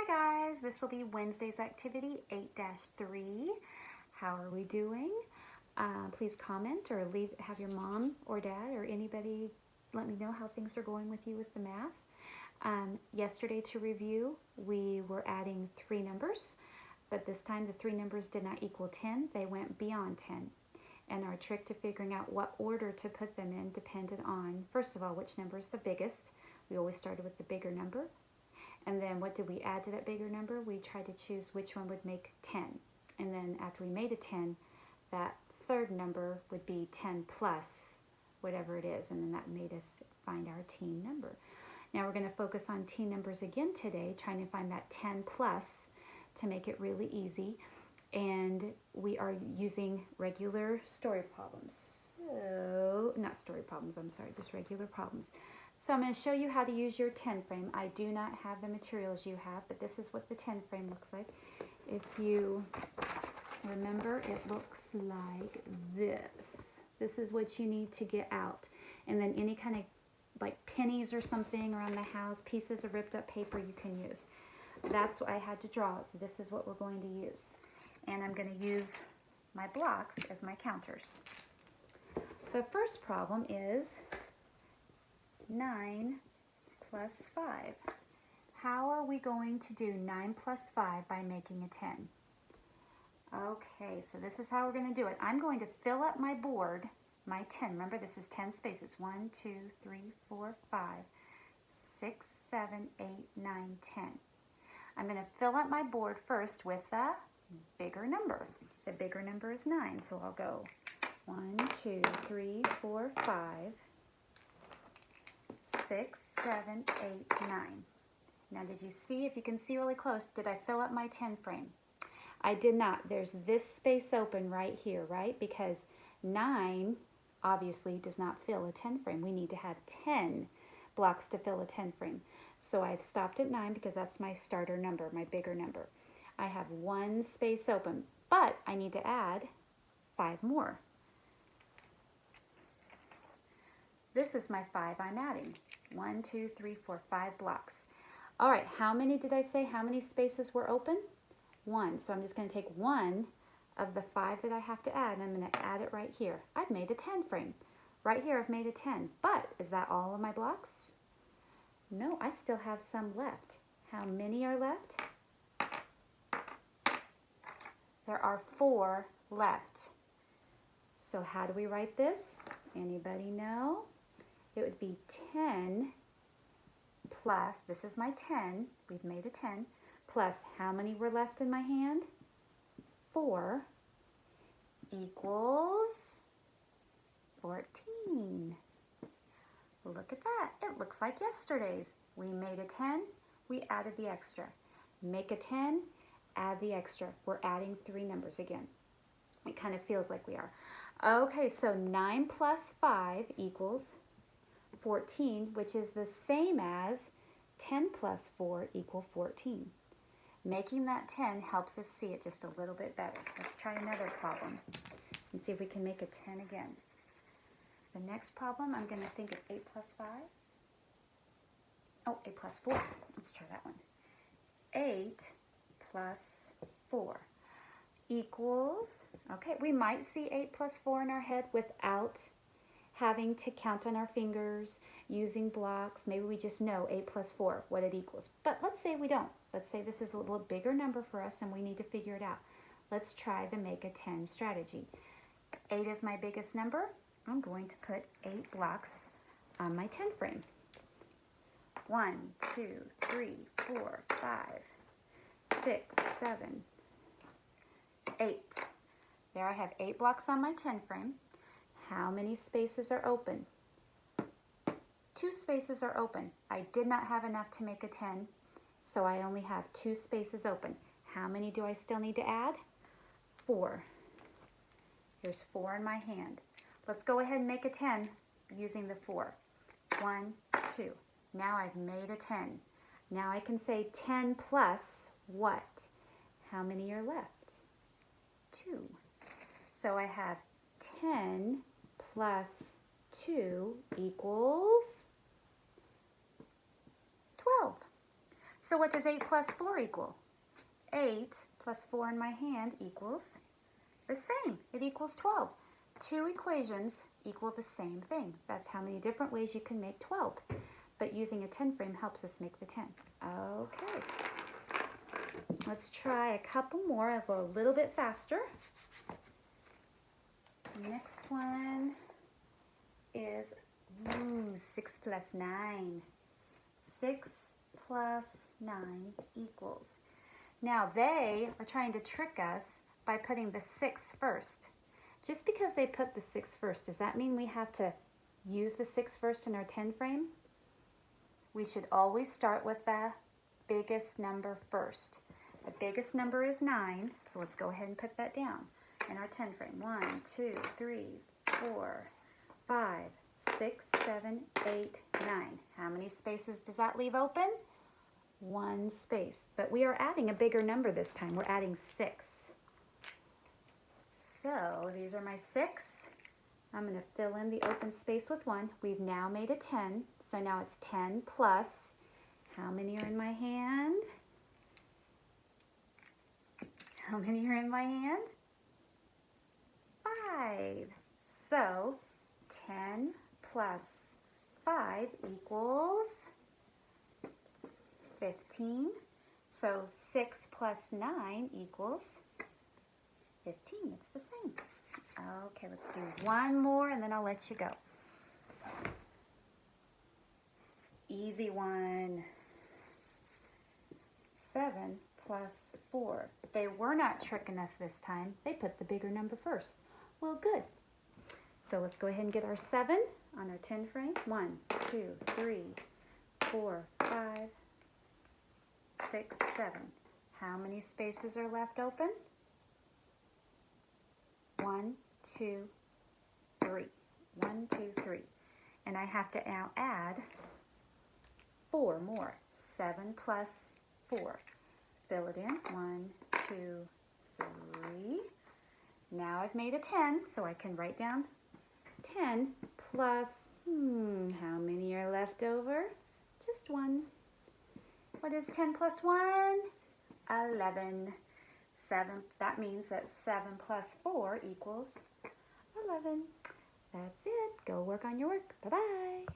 Hi guys, this will be Wednesday's activity 8-3. How are we doing? Please comment or have your mom or dad or anybody let me know how things are going with you with the math. Yesterday to review, we were adding three numbers, but this time the three numbers did not equal 10. They went beyond 10. And our trick to figuring out what order to put them in depended on, first of all, which number is the biggest. We always started with the bigger number. And then what did we add to that bigger number? We tried to choose which one would make 10. And then after we made a 10, that third number would be 10 plus whatever it is. And then that made us find our teen number. Now we're going to focus on teen numbers again today, trying to find that 10 plus to make it really easy. And we are using regular story problems. So, not story problems, I'm sorry, just regular problems. So I'm going to show you how to use your 10 frame. I do not have the materials you have, but this is what the 10 frame looks like. If you remember, it looks like this. This is what you need to get out. And then any kind of like pennies or something around the house, pieces of ripped up paper you can use. That's what I had to draw, so this is what we're going to use. And I'm going to use my blocks as my counters. The first problem is 9 plus 5. How are we going to do 9 plus 5 by making a 10? Okay, so this is how we're going to do it. I'm going to fill up my board, my 10. Remember, this is 10 spaces. 1, 2, 3, 4, 5, 6, 7, 8, 9, 10. I'm going to fill up my board first with the bigger number. The bigger number is 9, so I'll go 1, 2, 3, 4, 5, 6, 7, 8, 9. Now did you see, if you can see really close, did I fill up my 10 frame? I did not. There's this space open right here, right? Because 9 obviously does not fill a 10 frame. We need to have 10 blocks to fill a 10 frame. So I've stopped at 9 because that's my starter number, my bigger number. I have one space open, but I need to add 5 more. This is my 5 I'm adding. 1, 2, 3, 4, 5 blocks. All right, how many did I say? How many spaces were open? 1. So I'm just going to take 1 of the 5 that I have to add, and I'm going to add it right here. I've made a 10 frame. Right here I've made a 10. But is that all of my blocks? No, I still have some left. How many are left? There are 4 left. So how do we write this? Anybody know? It would be 10 plus, this is my 10, we've made a 10, plus how many were left in my hand? 4 equals 14. Look at that. It looks like yesterday's. We made a 10, we added the extra. Make a 10, add the extra. We're adding 3 numbers again. It kind of feels like we are. Okay, so 9 plus 5 equals 14, which is the same as 10 plus 4 equal 14. Making that 10 helps us see it just a little bit better. Let's try another problem and see if we can make a 10 again. The next problem, I'm going to think it's 8 plus 5. Oh, 8 plus 4. Let's try that one. 8 plus 4 equals, okay, we might see 8 plus 4 in our head without having to count on our fingers, using blocks. Maybe we just know 8 plus 4, what it equals. But let's say we don't. Let's say this is a little bigger number for us and we need to figure it out. Let's try the make a 10 strategy. 8 is my biggest number. I'm going to put 8 blocks on my 10 frame. 1, 2, 3, 4, 5, 6, 7, 8. There I have 8 blocks on my 10 frame. How many spaces are open? 2 spaces are open. I did not have enough to make a 10, so I only have 2 spaces open. How many do I still need to add? 4. There's 4 in my hand. Let's go ahead and make a 10 using the 4. 1, 2. Now I've made a 10. Now I can say 10 plus what? How many are left? 2. So I have 10 plus 2 equals 12. So what does 8 plus 4 equal? 8 plus 4 in my hand equals the same. It equals 12. Two equations equal the same thing. That's how many different ways you can make 12. But using a 10 frame helps us make the 10. Okay. Let's try a couple more. I'll go a little bit faster. Next one is 6 plus 9. 6 plus 9 equals. Now they are trying to trick us by putting the 6 first. Just because they put the 6 first, does that mean we have to use the 6 first in our 10 frame? We should always start with the biggest number first. The biggest number is 9, so let's go ahead and put that down in our 10 frame. 1, 2, 3, 4, 5, 6, 7, 8, 9. How many spaces does that leave open? 1 space. But we are adding a bigger number this time. We're adding 6. So these are my 6. I'm going to fill in the open space with 1. We've now made a 10. So now it's 10 plus, how many are in my hand? How many are in my hand? 5. So 10 plus 5 equals 15. So 6 plus 9 equals 15. It's the same. Okay, let's do one more and then I'll let you go. Easy one. 7 plus 4. They were not tricking us this time. They put the bigger number first. Well, good. So let's go ahead and get our 7 on our 10 frame. 1, 2, 3, 4, 5, 6, 7. How many spaces are left open? 1, 2, 3. 1, 2, 3. And I have to now add 4 more. 7 plus 4. Fill it in. 1, 2, 3. Now I've made a 10, so I can write down 10 plus, how many are left over? Just 1. What is 10 plus 1? 11. 7, that means that 7 plus 4 equals 11. That's it. Go work on your work. Bye-bye.